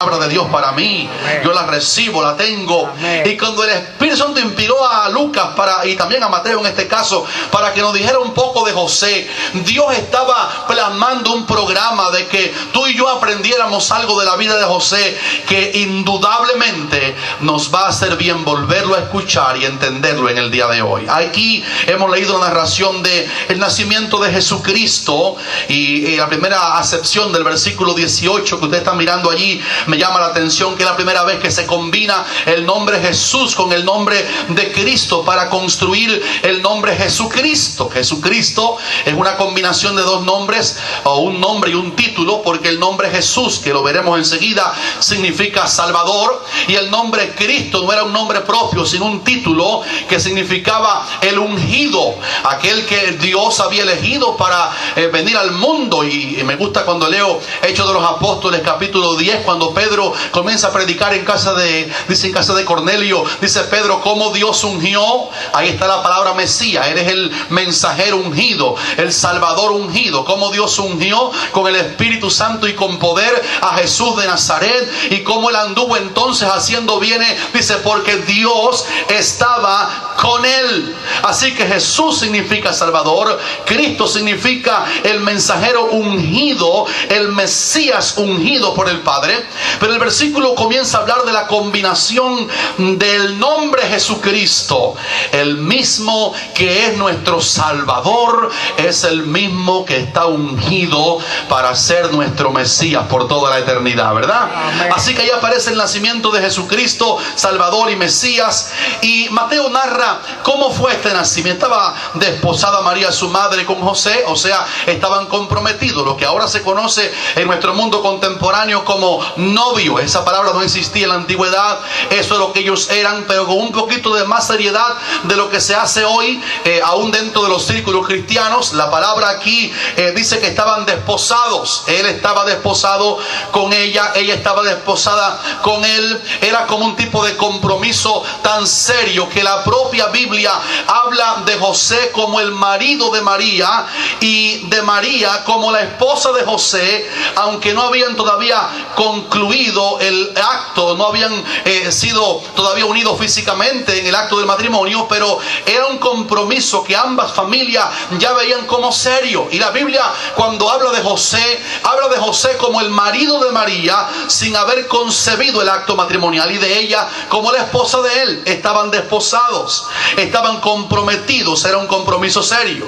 palabra de Dios para mí. Amén. Yo la recibo, la tengo. Amén. Y cuando el Espíritu Santo inspiró a Lucas y también a Mateo en este caso, para que nos dijera un poco de José, Dios estaba plasmando un programa de que tú y yo aprendiéramos algo de la vida de José, que indudablemente nos va a hacer bien volverlo a escuchar y entenderlo en el día de hoy. Aquí hemos leído la narración del nacimiento de Jesucristo, y la primera acepción del versículo 18 que usted está mirando allí, me llama la atención que es la primera vez que se combina el nombre Jesús con el nombre de Cristo para construir el nombre Jesucristo. Jesucristo es una combinación de dos nombres, o un nombre y un título, porque el nombre Jesús, que lo veremos enseguida, significa Salvador, y el nombre Cristo no era un nombre propio, sino un título que significaba el ungido, aquel que Dios había elegido para venir al mundo. Y me gusta cuando leo Hechos de los Apóstoles capítulo 10, cuando Pedro comienza a predicar en casa de Cornelio. Dice Pedro, cómo Dios ungió, ahí está la palabra Mesías, él es el mensajero ungido, el Salvador ungido, cómo Dios ungió con el Espíritu Santo y con poder a Jesús de Nazaret, y cómo él anduvo entonces haciendo bienes, dice, porque Dios estaba con él. Así que Jesús significa Salvador, Cristo significa el mensajero ungido, el Mesías ungido por el Padre. Pero el versículo comienza a hablar de la combinación del nombre Jesucristo. El mismo que es nuestro Salvador es el mismo que está ungido para ser nuestro Mesías por toda la eternidad, ¿verdad? Amén. Así que ahí aparece el nacimiento de Jesucristo, Salvador y Mesías. Y Mateo narra cómo fue este nacimiento. Estaba desposada María, su madre, con José, o sea, estaban comprometidos, lo que ahora se conoce en nuestro mundo contemporáneo como novio. Esa palabra no existía en la antigüedad, eso es lo que ellos eran, pero con un poquito de más seriedad de lo que se hace hoy, aún dentro de los círculos cristianos. La palabra aquí dice que estaban desposados. Él estaba desposado con ella, ella estaba desposada con él. Era como un tipo de compromiso tan serio que la propia Biblia habla de José como el marido de María, y de María como la esposa de José, aunque no habían todavía concluido el acto, no habían sido todavía unidos físicamente en el acto del matrimonio, pero era un compromiso que ambas familias ya veían como serio. Y la Biblia, cuando habla de José como el marido de María, sin haber concebido el acto matrimonial, y de ella como la esposa de él. Estaban desposados, estaban comprometidos, era un compromiso serio.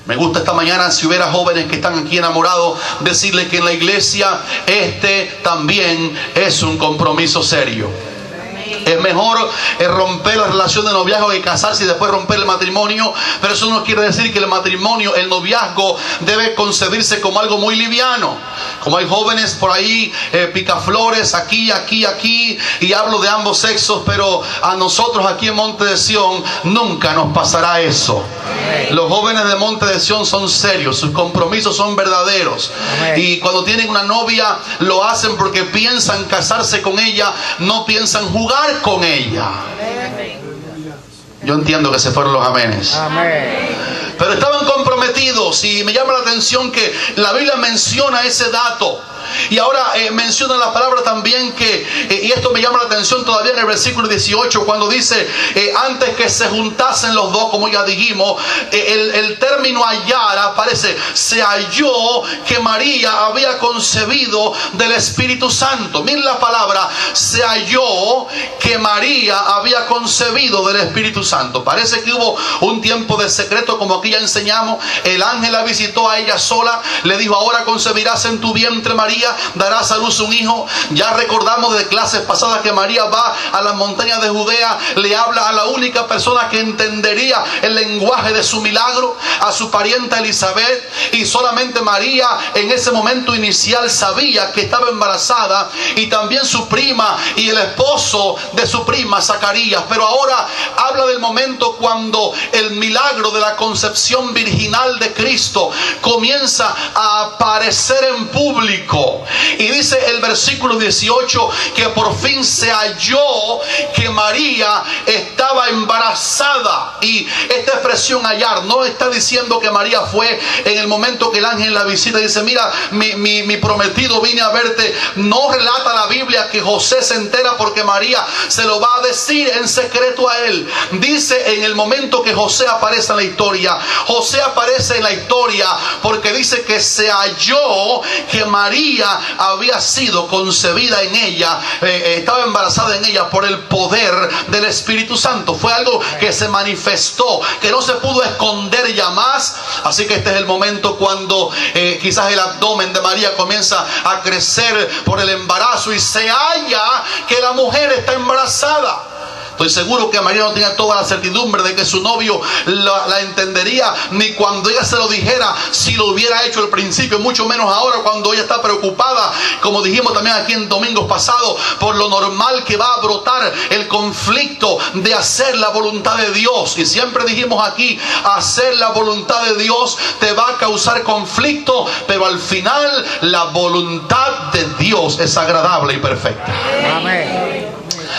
Me gusta esta mañana, si hubiera jóvenes que están aquí enamorados, decirles que en la iglesia también es un compromiso serio. Es mejor romper la relación de noviazgo que casarse y después romper el matrimonio. Pero eso no quiere decir que el matrimonio, el noviazgo, debe concebirse como algo muy liviano. Como hay jóvenes por ahí, picaflores, aquí, y hablo de ambos sexos, pero a nosotros aquí en Monte de Sión nunca nos pasará eso. Los jóvenes de Monte de Sión son serios, sus compromisos son verdaderos. Y cuando tienen una novia, lo hacen porque piensan casarse con ella, no piensan jugar con ella. Yo entiendo que se fueron los amenes. Pero estaban comprometidos, y me llama la atención que la Biblia menciona ese dato. Y ahora menciona la palabra también y esto me llama la atención todavía en el versículo 18, cuando dice, antes que se juntasen los dos, como ya dijimos, el término hallar aparece, se halló que María había concebido del Espíritu Santo. Miren la palabra, se halló que María había concebido del Espíritu Santo. Parece que hubo un tiempo de secreto, como aquí ya enseñamos. El ángel la visitó a ella sola, le dijo, ahora concebirás en tu vientre, María, darás a luz un hijo. Ya recordamos de clases pasadas que María va a las montañas de Judea, le habla a la única persona que entendería el lenguaje de su milagro, a su parienta Elizabeth, y solamente María en ese momento inicial sabía que estaba embarazada, y también su prima y el esposo de su prima Zacarías. Pero ahora habla del momento cuando el milagro de la concepción virginal de Cristo comienza a aparecer en público. Y dice el versículo 18 que que por fin se halló que María estaba embarazada. Y esta expresión hallar no está diciendo que María fue en el momento que el ángel la visita y dice: mira, mi prometido, vine a verte. No relata la Biblia que José se entera porque María se lo va a decir en secreto a él. Dice en el momento que José aparece en la historia. José aparece en la historia porque dice que se halló que María había sido concebida en ella, estaba embarazada en ella por el poder del Espíritu Santo. Fue algo que se manifestó, que no se pudo esconder ya más. Así que este es el momento cuando quizás el abdomen de María comienza a crecer por el embarazo y se halla que la mujer está embarazada. Estoy seguro que María no tenía toda la certidumbre de que su novio la entendería, ni cuando ella se lo dijera, si lo hubiera hecho al principio, mucho menos ahora cuando ella está preocupada, como dijimos también aquí en domingos pasados, por lo normal que va a brotar el conflicto de hacer la voluntad de Dios. Y siempre dijimos aquí, hacer la voluntad de Dios te va a causar conflicto, pero al final la voluntad de Dios es agradable y perfecta. Amén.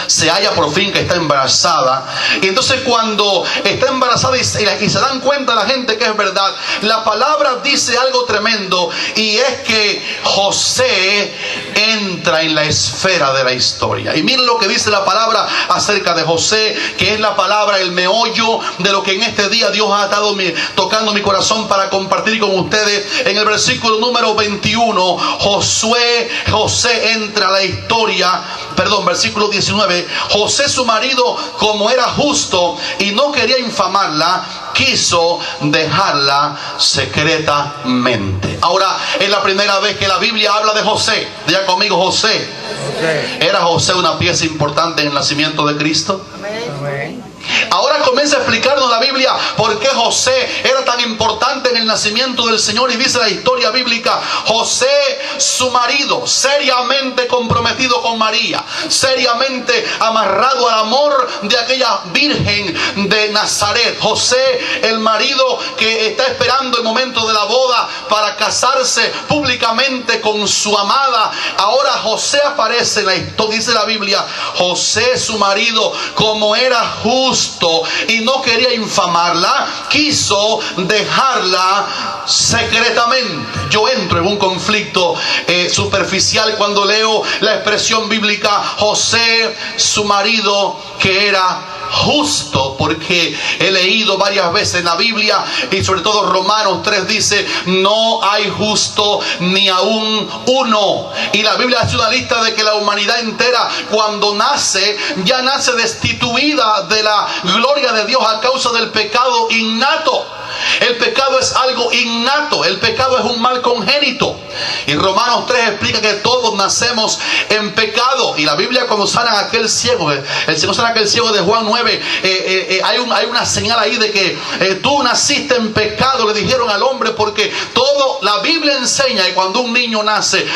Se halla por fin que está embarazada. Y entonces cuando está embarazada y se dan cuenta la gente que es verdad, la palabra dice algo tremendo, y es que José entra en la esfera de la historia. Y miren lo que dice la palabra acerca de José, que es la palabra, el meollo de lo que en este día Dios ha estado tocando mi corazón para compartir con ustedes. En el versículo número 21, José entra a la historia, versículo 19. José, su marido, como era justo y no quería infamarla, quiso dejarla secretamente. Ahora es la primera vez que la Biblia habla de José. Diga conmigo, José. ¿Era José una pieza importante en el nacimiento de Cristo? Amén. Ahora comienza a explicarnos la Biblia por qué José era tan importante en el nacimiento del Señor. Y dice la historia bíblica: José, su marido, seriamente comprometido con María, seriamente amarrado al amor de aquella virgen de Nazaret. José, el marido que está esperando el momento de la boda para casarse públicamente con su amada. Ahora José aparece en la historia. Dice la Biblia: José, su marido, como era justo y no quería infamarla, quiso dejarla secretamente. Yo entro en un conflicto superficial cuando leo la expresión bíblica José, su marido, que era justo, porque he leído varias veces en la Biblia, y sobre todo Romanos 3 dice: no hay justo ni aún uno. Y la Biblia hace una lista de que la humanidad entera, cuando nace, ya nace destituida de la gloria de Dios a causa del pecado innato. El pecado es algo innato, el pecado es un mal congénito. Y Romanos 3 explica que todos nacemos en pecado. Y la Biblia, cuando sana a aquel ciego, el Señor sana a aquel ciego de Juan 9, hay una señal ahí de que tú naciste en pecado, le dijeron al hombre, porque la Biblia enseña que cuando un niño nace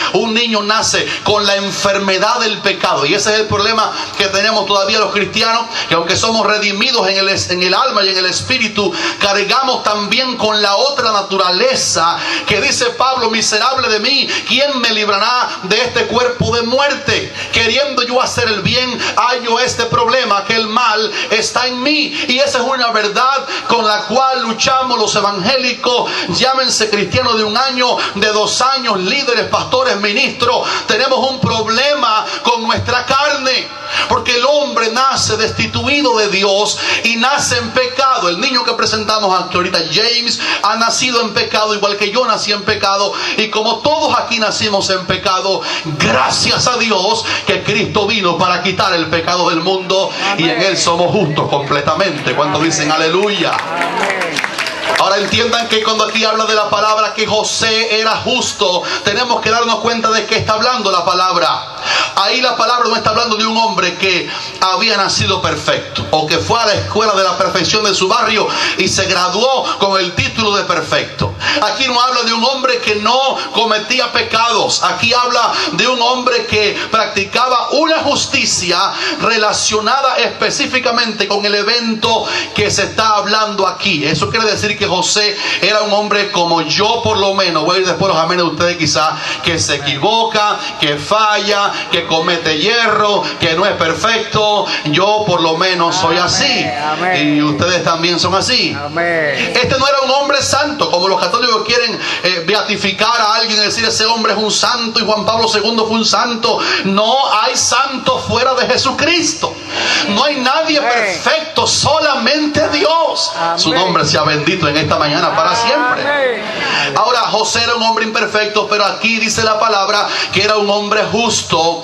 con la enfermedad del pecado. Y ese es el problema que tenemos todavía los cristianos, que aunque somos redimidos en el alma y en el espíritu, cargamos también con la otra naturaleza, que dice Pablo: miserable de mí, ¿quién me librará de este cuerpo de muerte? Queriendo yo hacer el bien, hallo este problema, que el mal está en mí. Y esa es una verdad con la cual luchamos los evangélicos, llámense cristianos de 1 año, de 2 años, líderes, pastores, ministros. Tenemos un problema con nuestra carne, porque el hombre nace destituido de Dios y nace en pecado. El niño que presentamos ahorita, James, ha nacido en pecado, igual que yo nací en pecado. Y como todos aquí nacimos en pecado, gracias a Dios que Cristo vino para quitar el pecado del mundo. Amén. Y en Él somos justos completamente. Cuando dicen aleluya. Amén. Ahora entiendan que cuando aquí habla de la palabra que José era justo, tenemos que darnos cuenta de qué está hablando la palabra. Ahí la palabra no está hablando de un hombre que había nacido perfecto, o que fue a la escuela de la perfección de su barrio y se graduó con el título de perfecto. Aquí no habla de un hombre que no cometía pecados. Aquí habla de un hombre que practicaba una justicia relacionada específicamente con el evento que se está hablando aquí. Eso quiere decir que José era un hombre como yo, por lo menos. Voy a ir después los amenes de ustedes quizás, que se equivoca, que falla, que comete hierro, que no es perfecto. Yo por lo menos soy así. Y ustedes también son así. Este no era un hombre santo, como los católicos quieren beatificar a alguien y decir ese hombre es un santo y Juan Pablo II fue un santo. No hay santo fuera de Jesucristo. No hay nadie perfecto, solamente Dios. Su nombre sea bendito en esta mañana para siempre. Ahora, José era un hombre imperfecto, pero aquí dice la palabra que era un hombre justo.